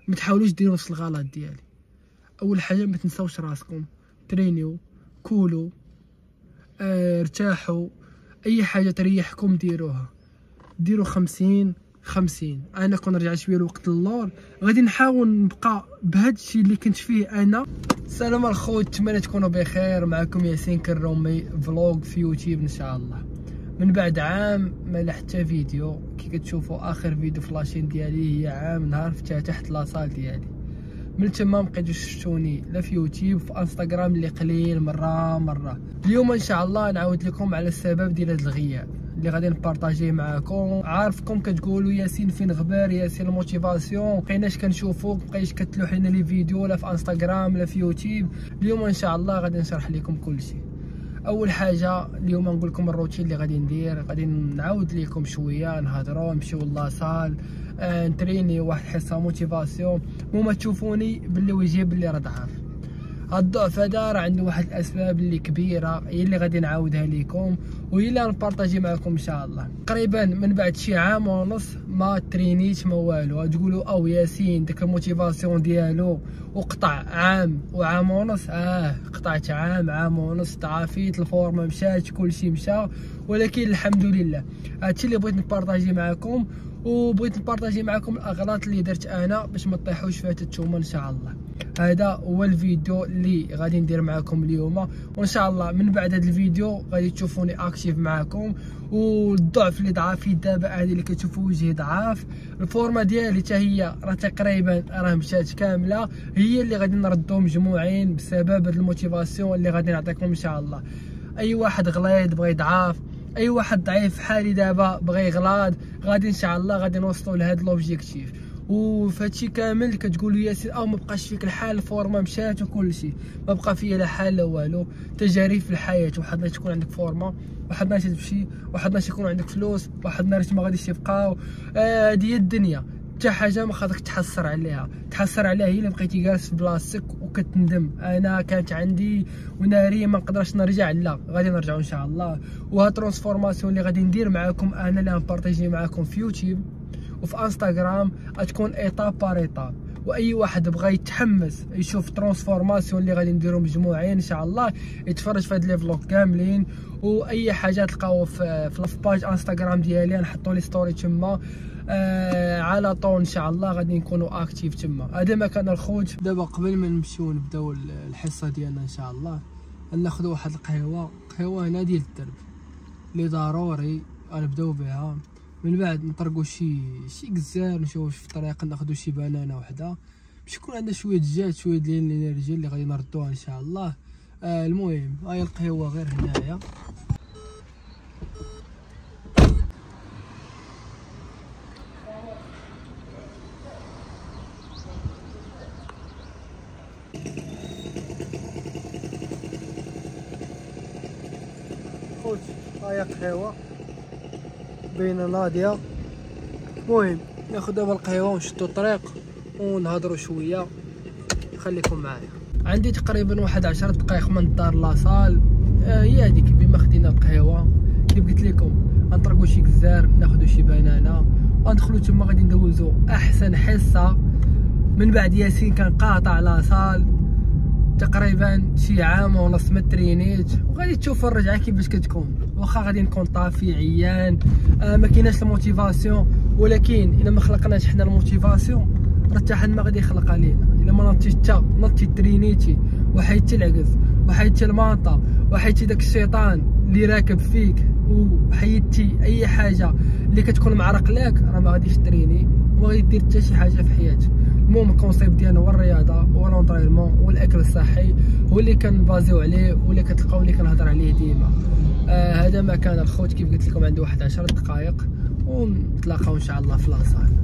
ما تحاولوش ديروا نفس الغلط ديالي. اول حاجه ما تنساوش راسكم، ترينيو، كولو، ارتاحوا، اي حاجه تريحكم ديروها، ديروا 50 انا كون رجعت شويه الوقت للور غادي نحاول نبقى بهذا الشيء اللي كنت فيه انا. السلام الخوت، نتمنى تكونوا بخير. معكم ياسين كرومي، فلوق في يوتيوب ان شاء الله. من بعد عام ما لا حتى فيديو، كي كتشوفوا اخر فيديو في لاشين ديالي هي عام نهار فتحت لاصال ديالي. من تما مبقيتوش شفتوني لا في يوتيوب، في انستغرام اللي قليل مره. اليوم ان شاء الله نعاود لكم على السبب ديال هذا الغياب اللي غادي نبارطاجيه معكم. عارفكم كتقولوا ياسين فين غبار، ياسين الموتيفاسيون مبقيناش كنشوفوك، مبقيتش كتلوح لنا لي فيديو لا في انستغرام لا في يوتيوب. اليوم ان شاء الله غادي نشرح لكم كل شيء. اول حاجه اليوم نقول لكم الروتين اللي غادي ندير، غادي نعاود لكم شويه نهضروا نمشيو لاصال، نتريني واحد حصه موتيفاسيون. وما تشوفوني باللي وجهي باللي راه ضعف. هاد الضعف هذا راه عنده واحد الاسباب اللي كبيره، هي اللي غادي نعاودها لكم وهي اللي غنبارطاجي معكم ان شاء الله. تقريبا من بعد شي عام ونص ما ترينيت ما والو. تقولوا او ياسين داك الموتيفاسيون ديالو وقطع عام وعام ونص. قطعت عام ونص، تعافيت، الفورما مشات، كلشي مشى، ولكن الحمد لله. هادشي اللي بغيت نبارطاجي معكم، وبغيت نبارطاجي معكم الاغلاط اللي درت انا باش ما تطيحوش فيها نتوما ان شاء الله. هذا هو الفيديو اللي غادي ندير معكم اليوم، وان شاء الله من بعد هذا الفيديو غادي تشوفوني اكتيف معكم. والضعف اللي ضعف في دابا هذه اللي كتشوفوا وجهي ضعاف، الفورما ديالي حتى هي راه تقريبا راه مشات كامله، هي اللي غادي نردو مجموعين بسبب هذه الموتيفاسيون اللي غادي نعطيكم ان شاء الله. اي واحد غليظ بغى يضعف، اي واحد ضعيف حالي دابا بغى يغلاض، غادي ان شاء الله غادي نوصلوا لهذا لوبجيكتيف. وفهادشي كامل كتقولوا ياسين ما بقاش فيك الحال، الفورما مشات وكل شيء. ما بقى فيا لا حال لا والو. تجارب في الحياه، واحد نهار تكون عندك فورما، واحد نهار تمشي، واحد نهار يكون عندك فلوس، واحد نهار ما غاديش يبقاو. هذه هي الدنيا، حتى حاجه ما خاصك تحسر عليها هي اللي بقيتي جالس في بلاصتك وكتندم. انا كانت عندي وناري ما نقدرش نرجع، لا غادي نرجعوا ان شاء الله. وها ترانسفورماسيون اللي غادي ندير معكم انا، اللي غنبارطاجي معكم في يوتيوب وفي انستغرام، غتكون ايطاب بار ايطاب. واي واحد بغى يتحمس يشوف ترانسفورماسيون اللي غادي نديرو مجموعين ان شاء الله، يتفرج في هاد لي فلوق كاملين. واي حاجه تلقاو في باج انستغرام ديالي، نحطوا لي ستوري تما على طول ان شاء الله غادي نكونوا اكتيف تما. هذا ما كان الخوت. دابا قبل ما نمشيو نبداو الحصه ديالنا ان شاء الله، ناخذ واحد القهوه هنا ديال الدرب اللي ضروري غنبداو بها. من بعد نطرقوا شي كزار، نشوفوا في الطريق ناخذوا شي بنانه وحده باش يكون عندنا شويه دجاج، شويه ديال الانرجي اللي غادي نردوها ان شاء الله. المهم هاي القهوه غير هنايا. خوت هاي قهوه بين ناضيه. المهم ناخذ دابا القهوه ونشدو الطريق ونهضروا شويه، خليكم معايا. عندي تقريبا واحد 10 دقائق من الدار لاصال. هي هذيك بما خدينا القهوه كيف قلت لكم، غنطرقوا شي كزار، ناخذوا شي بنانه، وندخلوا تما غادي ندوزو احسن حصه. من بعد ياسين كان قاطع لاصال تقريبا شي عام ونص ما ترينيت، وغادي تشوفوا الرجعه كيفاش كتكون. واخا غادي نكون طافي عيان، ما كايناش الموتيفاسيون، ولكن الا ما خلقناش حنا الموتيفاسيون راه حتى حد ما غادي يخلق علينا. الا ما نطيتي ترينيتي وحيدتي العكز وحيدتي المانطا وحيدتي داك الشيطان اللي راكب فيك، وحيدتي اي حاجه اللي كتكون معرق لك، راه ما غاديش تريني وما غادي دير حتى شي حاجه في حياتك. المهم الكونسيبت ديالنا هو الرياضه والونطرينمون والاكل الصحي، هو اللي كنبازيو عليه واللي كتلقاو اللي كنهضر عليه ديما. هذا ما كان الخوت. كيف قلت لكم عندي واحد 10 دقائق ونتلاقاو ان شاء الله في لاصال.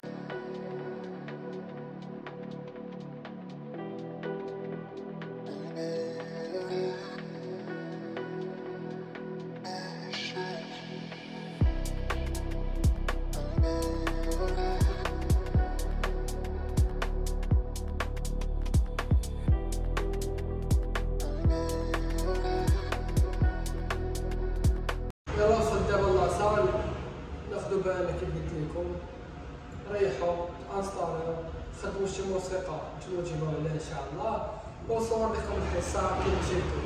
يلا وصلت دابا لاصال، ناخدو بالنا كيف قلت لكم، ريحوا انستاليو نخدمو شي موسيقى تموتيفو عليها ان شاء الله، ونصور لكم الحصه كيف جيتو.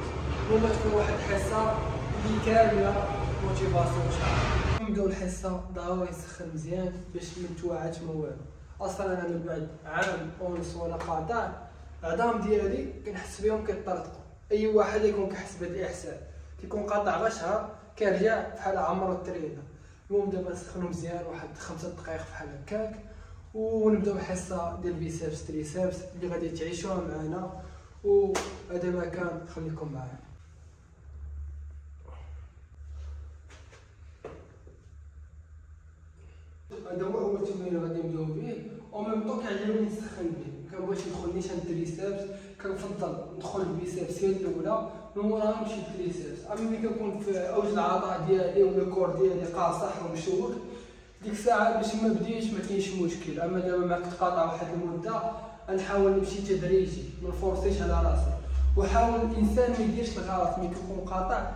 المهم تكون واحد الحصه اللي كامله موتيفاسيون ان شاء الله. نبداو الحصه ضروري يسخن مزيان باش ما نتوعاش ما والو. اصلا انا من بعد عام ونص ولا قاطع العظام ديالي كنحس بهم كيطرطقوا. اي واحد يكون كيحس بهذا الاحساس كيكون قاطع غير شهر كيرجع بحال عمرو التريده. المهم دابا نسخنو مزيان واحد 5 دقائق بحال هكاك، ونبداو الحصه ديال البيسابس تريسابس اللي غادي تعيشوها معنا. وهذا ما كان، خليكم معايا. هذا هو اول تمرين غادي نبداو به، وميم طون كيعجبني نسخن به، كنبغيش ندخل نيشان التريسابس، كنفضل ندخل البيسابس هي الاولى من وراها نمشي للتريسابس. اما ملي كنكون في اوج العطاء ديالي ولا الكور ديالي قاصح ومشوك ديك الساعه باش ما بديش ما كاينش مشكل. اما دابا معك تقاطع واحد المده غنحاول نمشي تدريجي، ما نفورسيش على راسي، وحاول الانسان ما يديرش الغلط ملي كيكون قاطع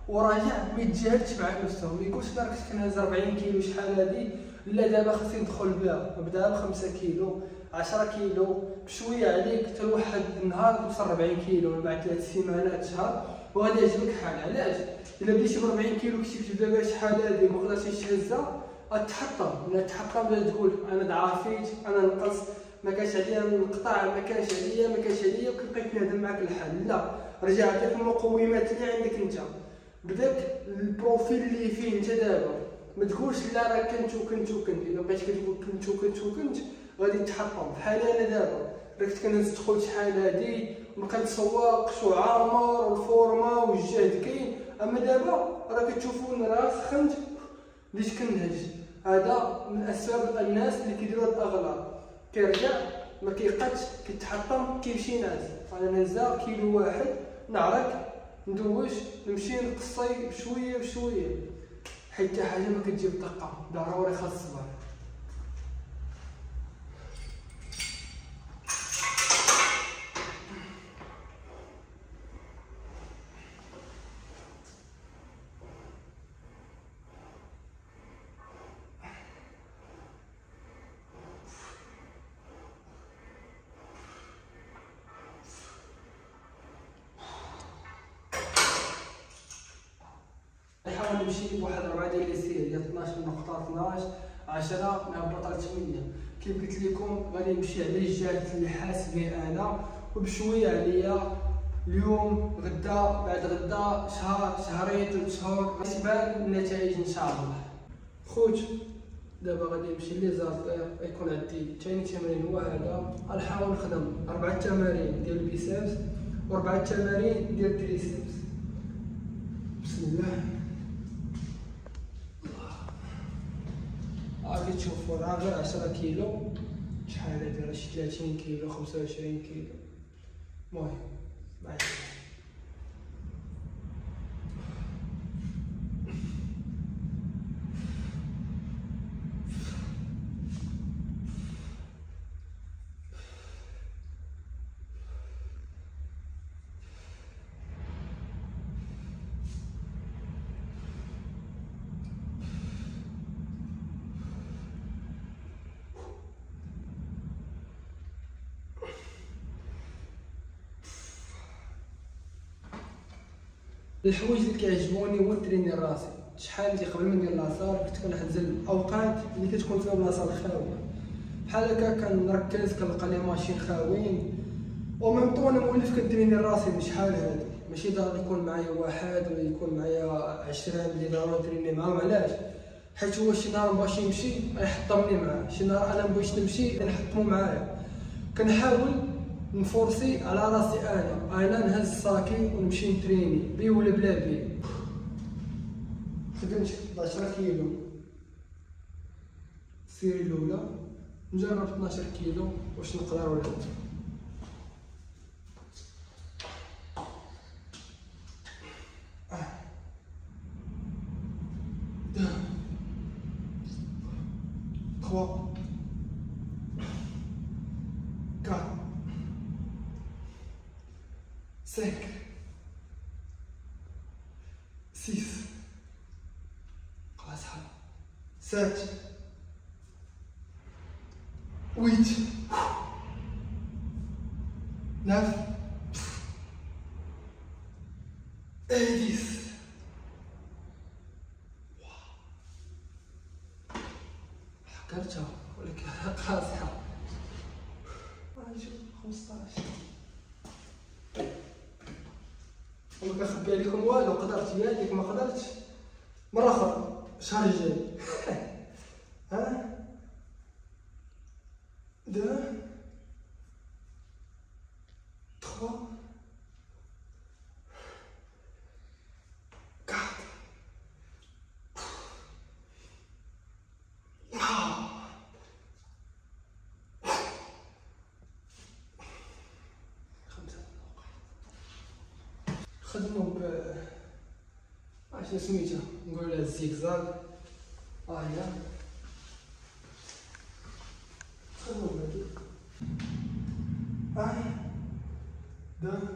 وراجع ما يتجاهلش مع نفسه، ما يقولش انا كنت كنهز 40 كيلو شحال هادي، لا دابا خصني ندخل بها، نبدا ب 5 كيلو 10 كيلو بشويه عليك حتى لواحد النهار توصل 40 كيلو من بعد 3 سيمانات شهر وغادي يعجبك الحال. علاش؟ الا بديتي ب 40 كيلو كنتي كتبدا بها شحال هادي وما قدرتيش تهزها غتحطم. ملي تحطم تبدا تقول انا ضعفيت، انا نقص، ما كانش عليا نقطع، ما كانش عليا وكيبقى يتنادم معاك الحال. لا، رجع عطيك المقومات اللي عندك انت بداك البروفيل اللي فيه انت دابا. ما تقولش لا راه كنت الا بقيتي كتقول كنت غادي تحطم. بحال انا دابا راه كنت كنهز تدخل شحال هادي وكنتسوق وعامر والفورما والجهد كاين، اما دابا راه كتشوفوني راه سخنت بديت كنهج. هذا من اسباب الناس اللي كيديروا الاغلاط، كيرجع ما كيبقاش كيتحطم كيمشي ناس. انا نهزها كيلو واحد نعرك ندوش نمشي نقصي بشويه حيت حتى حاجه ما كتجيب دقه، ضروري خاص الصبر. نحاول نمشي بواحد 4 ديال لي سير ديال 12 نقطة 12 10 نهبط على 8. كيف قلت لكم غادي نمشي على الجهد اللي حاس به انا وبشويه عليا. اليوم غدا بعد غدا شهر شهرين 3 شهور غتبان النتائج ان شاء الله. خوت دابا غادي نمشي لي زالطير، غيكون عندي ثاني تمرين هو هذا. غنحاول نخدم 4 تمارين ديال البيسابس و4 تمارين ديال التريسابس. بسم الله. غادي تشوفوا راه غير 10 كيلو شحال هادي، راه شي 30 كيلو 25 كيلو. المهم معايا الحوايج اللي كيعجبوني هو تريني راسي. شحال انت قبل ما ندير لاصال كنت كنحجز الاوقات اللي كتكون فيهم لاصال خاويه بحال هكا، كنركز كنلقى لي ماشين خاويين وميم طون انا مولف كنتريني راسي بشحال هادي. ماشي ضروري يكون معايا واحد ولا يكون معايا 20 اللي ضروري نتريني معاهم. علاش؟ حيت هو شي نهار مبغاش يمشي يحطمني معاه، شي نهار انا مبغيتش نمشي نحطمو معايا. كنحاول نفورسي على راسي انا نهز الساكي ونمشي نتريني بي ولا بلا بي. خدمت 10 كيلو السيري الاولى، نجرب 12 كيلو واش نقدر ولا لا. Trois, 4, 5, 6, خلاص 7, 8 9 et 10. حكرتها ولكن قاصحة. نشوف 15. وما كنخبي عليكم والو، قدرت ياك ما قدرتش مرة أخرى الشهر الجاي. ها 2 3 4 5. خدمو ب شنو سميتها، نقولها الزيكزاك. هي خدمو بهادي. 1 2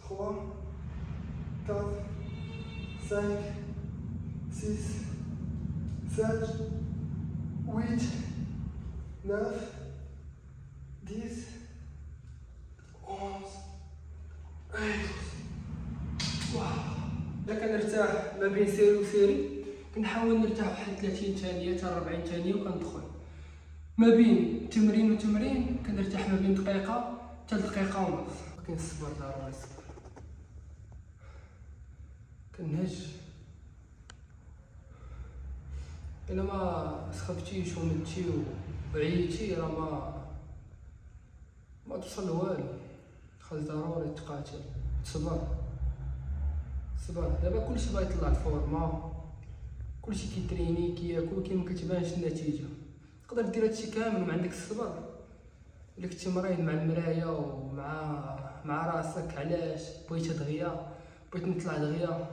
3 4 5 6 7 8 9 10 11 12. إلا كنرتاح ما بين سيري وسيري كنحاول نرتاح واحد 30 ثانية حتى 40 ثانية وكندخل. ما بين تمرين وتمرين كنرتاح ما بين دقيقة حتى دقيقة ونص. كاين الصبر، ضروري الصبر. كنهج الا ما سخفتيش ومدتي وعييتي راه ما توصل لوالو. خاص ضروري تقاتل، تصبر. دابا كلشي باغي يطلع الفورما، كلشي كيتريني كياكل ولكن ما كتبانش النتيجه. تقدر دير هادشي كامل وما عندك الصبر. الا كنتي مريض مع المرايه ومع راسك، علاش بغيت دغيا، بغيت نطلع دغيا.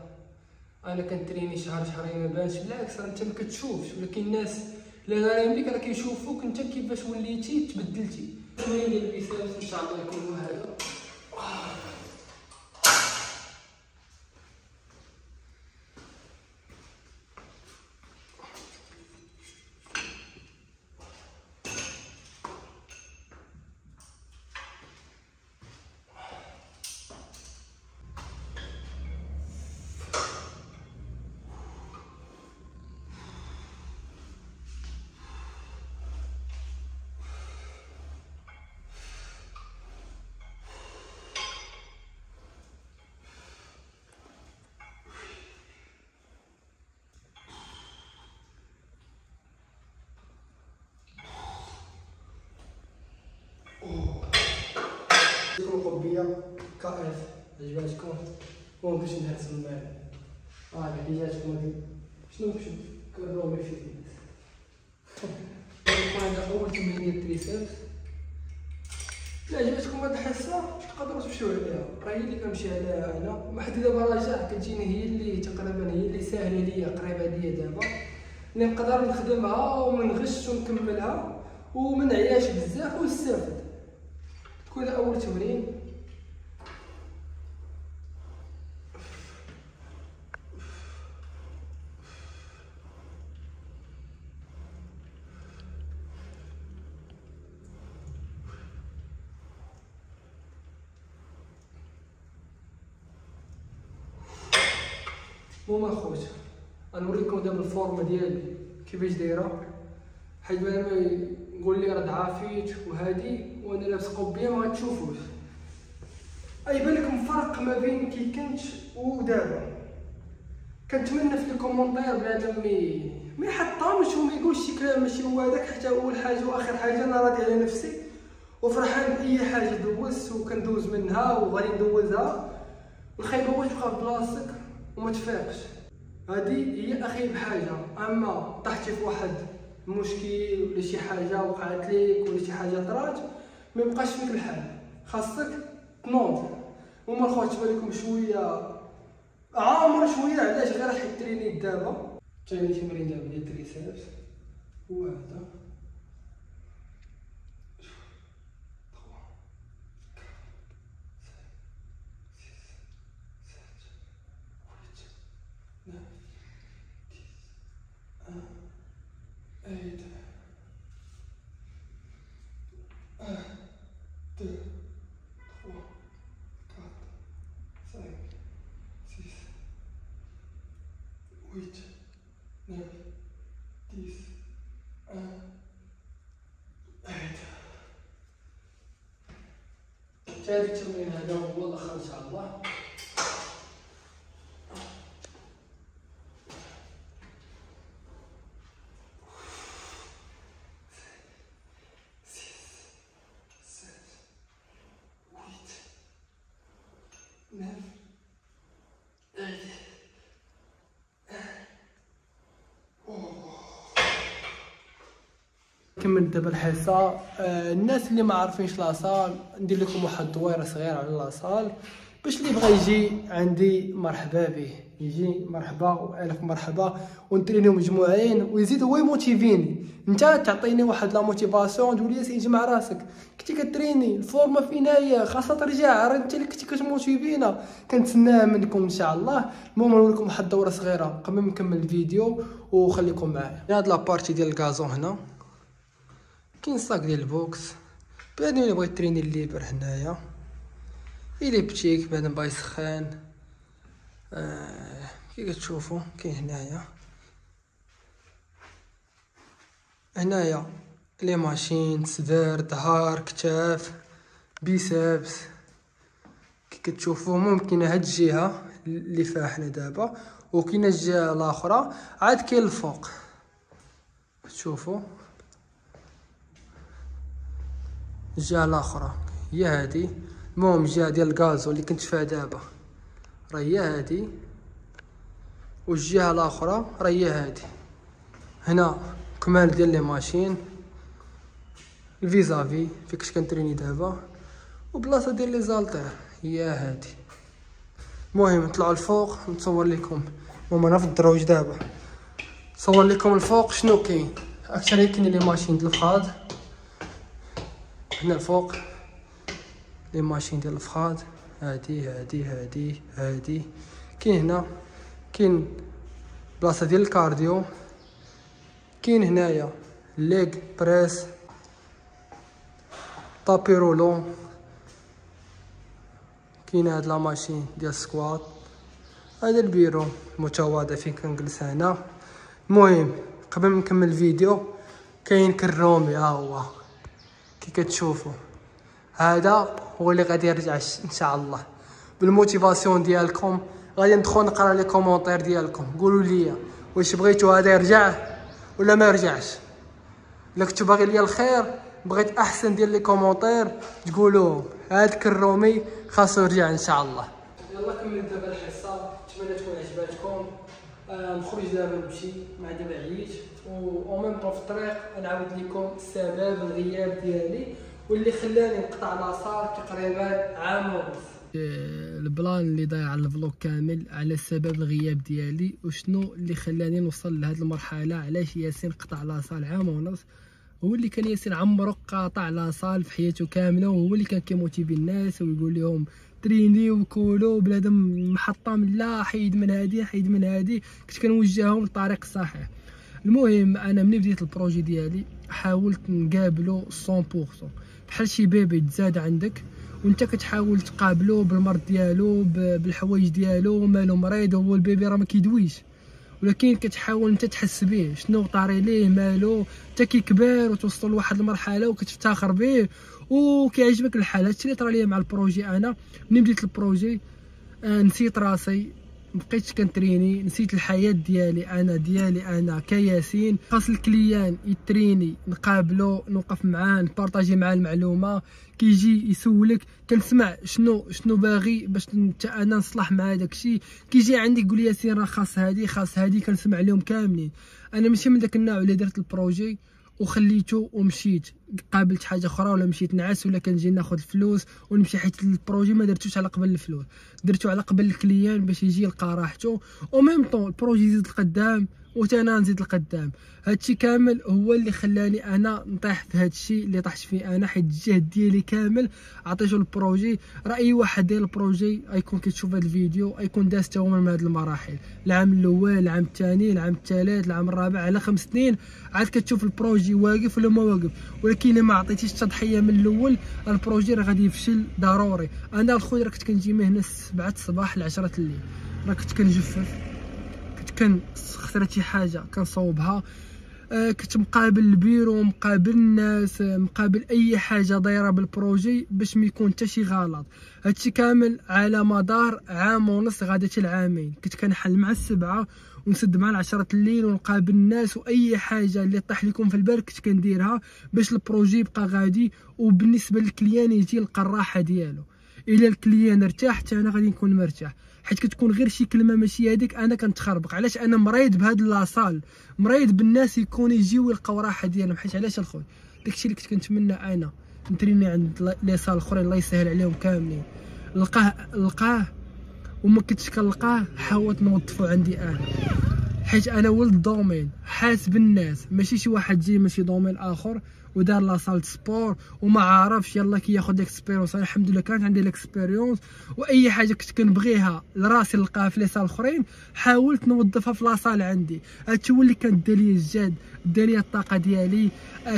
انا كنتريني شهر شهرين ما بانش، بالعكس راه انت ما كتشوفش، ولكن الناس اللي دايرين بك راه كيشوفوك انت كيفاش وليتي تبدلتي. التمرين ديال البيسيبس ان شاء الله يكون هذا. القبيه كاف عجباتكم؟ المهم باش نهرسو معايا اللي جاتكم هادي شنو كنرومي في الناس. هذا اول تمرين التريسيبس. الا عجبتكم هاد الحصه تقدروا تمشيو عليها، راه هي اللي كنمشي عليها انا. واحد دابا راجع كتجيني هي اللي تقريبا هي اللي ساهله ليا، قريبه ليا دابا، اللي نقدر نخدمها وما نغش ونكملها وما نعياش بزاف ونستافد. تكون اول تمرين. المهم الخوت غنوريكم دابا الفورما ديالي كيفاش دايره، حيت بلا ما يقول لي راه ضعافيت وهادي وانا لابس قبيه ما غتشوفوش. يبان لكم الفرق ما بين كي كنت ودابا. كنتمنى في الكومونتير بنادم ما يحطمش وما يقولش شي كلام ماشي هو هذاك، حتى اول حاجه واخر حاجه انا راضي على نفسي وفرحان باي حاجه دوزت وكندوز منها وغادي ندوزها. الخايبه هو تبقى بلاصتك وما تفيقش، هذه هي اخيب حاجه. اما طحتي في واحد مشكل ولا شي حاجه وقعت لك ولا شي حاجه طرات ما يبقاش فيك الحال، خاصك تنوض. هما الخوت تبان لكم شويه عامر شويه، علاش غير راح تريني دابا. ثاني تمرين دابا ديال التريسيبس هو هذا. حتى هذا التمرين هذا هو الاخر ان شاء الله. كمل دابا الحصه. الناس اللي ما عارفينش لاصال ندير لكم واحد الدويره صغيره على لاصال باش اللي بغى يجي عندي مرحبا به، يجي مرحبا والف مرحبا، ونترينيو مجموعين ويزيد هو يموتيفيني. انت تعطيني واحد لا موتيفاسيون تقول لي جمع راسك كنتي كتريني الفورمه فينا هي خاصها ترجع، راه انت اللي كنتي كتموتيفينا، كنتسناها منكم ان شاء الله. المهم نوريكم واحد الدوره صغيره قبل ما نكمل الفيديو وخليكم معايا. هاد لابارتي ديال الكازون هنا كاين صاك ديال البوكس، بنادم اللي بغى يتريني الليبر هنايا الي بتيك بنادم باغي يسخن. كي كتشوفوا كاين هنايا لي ماشين صدر ظهر كتاف بيسابس. كي كتشوفوا ممكن هاد الجهه اللي فيها حنا دابا، وكاين الجهه الاخرى عاد كاين الفوق تشوفوا. الجهه الاخرى هي هادي، المهم الجهه ديال الغازو اللي كنت فيها دابا راه هي هادي، والجهه الاخرى راه هي هادي. هنا كمال ديال لي ماشين الفيزافي فيكش كنتريني دابا، وبلاصه ديال لي زالتير هي هادي. المهم نطلعوا الفوق نصور لكم. المهم انا في الدروج دابا نصور لكم الفوق شنو كاين. اكثر كاين لي ماشين ديال الفخاد هنا الفوق، لي ماشين ديال الفخاد هادي. كاين هنا كاين بلاصه ديال الكارديو، كاين هنايا ليغ بريس طابي رولو، كاين هاد لا ماشين ديال السكوات، هذا البيرو المتواضع فين كنجلس هنا. المهم قبل ما نكمل الفيديو كاين كرومي، ها هو كي كتشوفوا هذا هو اللي غادي يرجع ان شاء الله. بالموتيفاسيون ديالكم غادي ندخل نقرا لي كومونتير ديالكم، قولوا لي واش بغيتوا هذا يرجع ولا ما يرجعش. الا كنتو باغي ليا الخير بغيت احسن ديال لي كومونتير تقولوا هاد كرومي خاصو يرجع ان شاء الله. يلا كملت دابا الحصه، نتمنى تكون عجباتكم. نخرج دابا نمشي مع دابا عييت، و ميم طون في الطريق نعاود لكم السبب الغياب ديالي واللي خلاني نقطع لاصال تقريبا عام ونص. البلان اللي ضايع على الفلوق كامل على سبب الغياب ديالي وشنو اللي خلاني نوصل لهاد المرحله. علاش ياسين قطع لاصال عام ونص؟ هو اللي كان ياسين عمرو قاطع لاصال في حياته كامله، وهو اللي كان كيموتيفي الناس ويقول لهم تريني وكولو بنادم محطم، لا حيد من هادي حيد من هادي، كنت كنوجههم للطريق الصحيح. المهم انا ملي بديت البروجي ديالي حاولت نقابلو 100%، بحال شي بيبي تزاد عندك وانت كتحاول تقابلو بالمرض ديالو بالحوايج ديالو، مالو مريض هو البيبي راه ما كيدويش، ولكن كتحاول انت تحس به شنو طاري ليه مالو، حتى كيكبر وتوصل لواحد المرحله وكتفتخر به وكيعجبك الحال. هادشي اللي طرا ليا مع البروجي. انا ملي بديت البروجي نسيت راسي، مبقيتش كنتريني، نسيت الحياه ديالي انا كياسين. خاص الكليان يتريني نقابلو نوقف معاه نبارطاجي معاه المعلومه، كيجي يسولك كنسمع شنو باغي باش انا نصلح مع داكشي. كيجي عندي يقول لي ياسين راه خاص هادي كنسمع لهم كاملين. انا ماشي من داك النوع اللي درت البروجي وخليته ومشيت قابلت حاجه اخرى ولا مشيت نعس ولا كنجي ناخذ الفلوس ونمشي، حيت البروجي ما درتوش على قبل الفلوس، درتو على قبل الكليان باش يجي يلقى راحته، او ميم طون البروجي يزيد لقدام وتا انا نزيد لقدام. هادشي كامل هو اللي خلاني انا نطيح في هادشي اللي طحت فيه انا، حيت الجهد ديالي كامل عطيتو البروجي. راه اي واحد داير البروجي غيكون كيتشوف هاد الفيديو غيكون داز تا هو من هاد المراحل، العام الاول العام الثاني العام الثالث العام الرابع على 5 سنين عاد كتشوف البروجي واقف ولا ما واقف. ولكن الا ما عطيتيش التضحيه من الاول البروجي راه غادي يفشل ضروري. انا الخويا راه كنت كنجي من هنا 7 الصباح ل 10 الليل، راه كنت كنجفف، كنت خسرت شي حاجه كنصوبها. كنت مقابل البيرو، مقابل الناس، مقابل اي حاجه دايره بالبروجي باش ما يكون حتى شي غلط. هادشي كامل على مدار عام ونص غادي حتى العامين. كنت كنحل مع 7 ونسد مع 10 الليل ونقابل الناس، واي حاجه اللي طاح لكم في البال كنت كنديرها باش البروجي يبقى غادي، وبالنسبه للكليان يجي يلقى الراحه ديالو. الا الكليان ارتاح حتى انا غادي نكون مرتاح، حيت كتكون غير شي كلمه ماشي هذيك انا كنتخربق. علاش؟ انا مريض بهاد لاصال، مريض بالناس يكونوا يجيو يلقاو راحه ديالهم. حيت علاش الخويا؟ داكشي اللي كنت كنتمنى انا نتريني عند لي صال الاخرين الله يسهل عليهم كاملين. لقاه وما كنتش كنلقاه، حاولت نوظفو عندي انا، حيت انا ولد دومين حاس بالناس، ماشي شي واحد جاي من شي دومين اخر ودار لاصال سبور وما عارفش يلا كياخذ اكسبيريونس. انا الحمد لله كانت عندي الاكسبيريونس، واي حاجه كنت كنبغيها لراسي نلقاها في لي صال اخرين حاولت نوظفها في لاصال عندي. هادشي هو اللي كان دالي الجهد، دالي الطاقه ديالي،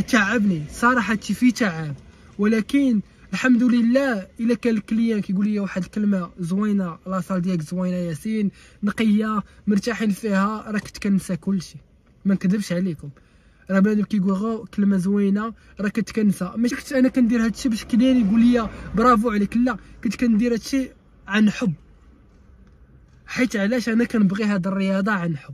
تعبني صراحه. هادشي فيه تعب، ولكن الحمد لله. الا كان الكليان كيقول لي واحد الكلمه زوينه، لاصال ديالك زوينه ياسين، نقيه، مرتاحين فيها، راه كنت كنسى كلشي. ما نكذبش عليكم، راه بنادم كيقول غير كلمه زوينه راه كنت كنسى. ماشي كنت انا كندير هادشي باش كليان يقول لي برافو عليك، لا، كنت كندير هادشي عن حب. حيت علاش؟ انا كنبغي هاد الرياضه عن حب.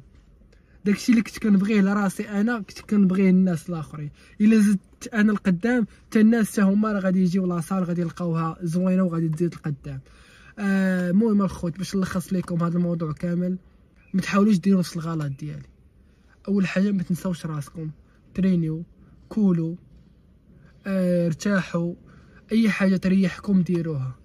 داكشي اللي كنت كنبغيه لراسي انا كنت كنبغيه الناس الاخرين. الا زدت انا القدام حتى الناس حتى هما راه غادي يجيو لاصال غادي يلقاوها زوينه وغادي تزيد القدام. المهم الخوت، باش نلخص لكم هذا الموضوع كامل، ما تحاولوش ديروا نفس الغلط ديالي. اول حاجه ما تنساوش راسكم، ترينيو، كولو، ارتاحوا، اي حاجه تريحكم ديروها،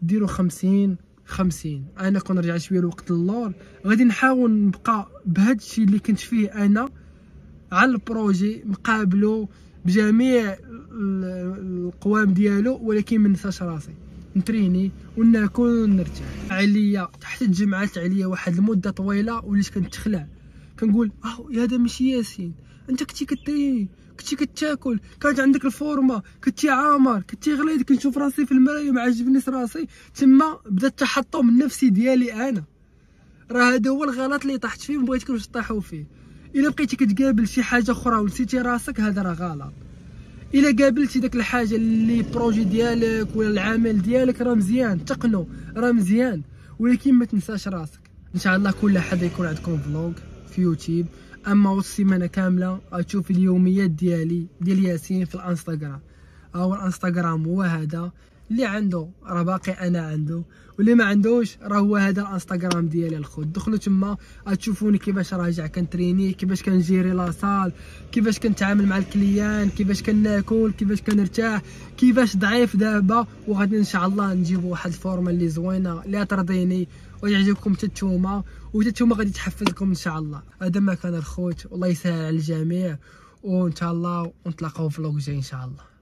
ديروا 50-50. انا كون رجعت شويه لوقت اللور غادي نحاول نبقى بهذا الشيء اللي كنت فيه انا على البروجي، مقابلو بجميع القوام ديالو، ولكن ما ننساش راسي، نتريني وناكل ونرتاح. عليا حتى تجمعات عليا واحد المده طويله وليت كنتخلع، كنقول هذا ماشي ياسين، انت كنتي كتريني، كنتي كتاكل، كانت عندك الفورمه، كنتي عامر، كنتي غليظ. كنشوف راسي في المرايه ما عجبنيش راسي، تما بدا التحطم النفسي ديالي انا. راه هذا هو الغلط اللي طحت فيه وما بغيتكمش تطيحوا فيه. الا بقيتي كتقابل شي حاجه اخرى ونسيتي راسك، هذا راه غلط. الا قابلتي داك الحاجه اللي بروجي ديالك ولا العمل ديالك راه مزيان، تقنو راه مزيان، ولكن ما تنساش راسك. ان شاء الله كل حد يكون عندكم فلوق في يوتيوب، اما والسيمانه كامله غتشوف اليوميات ديالي ديال ياسين في الانستغرام. الانستغرام هو هذا، اللي عنده راه باقي انا عنده، واللي ما عندوش راه هو هذا الانستغرام ديالي الخوت. دخلوا تما غتشوفوني كيفاش راجع كنتريني، كيفاش كنجيري لاصال، كيفاش كنتعامل مع الكليان، كيفاش كناكل، كيفاش كنرتاح، كيفاش ضعيف دابا. وغادي ان شاء الله نجيبوا واحد الفورمه اللي زوينه اللي ترضيني ويعجبكم حتى نتوما، وحتى نتوما غادي تحفزكم ان شاء الله. هذا ما كان الخوت، والله يسهل على الجميع، وان شاء الله ونتلاقاو في فلوق جاي ان شاء الله.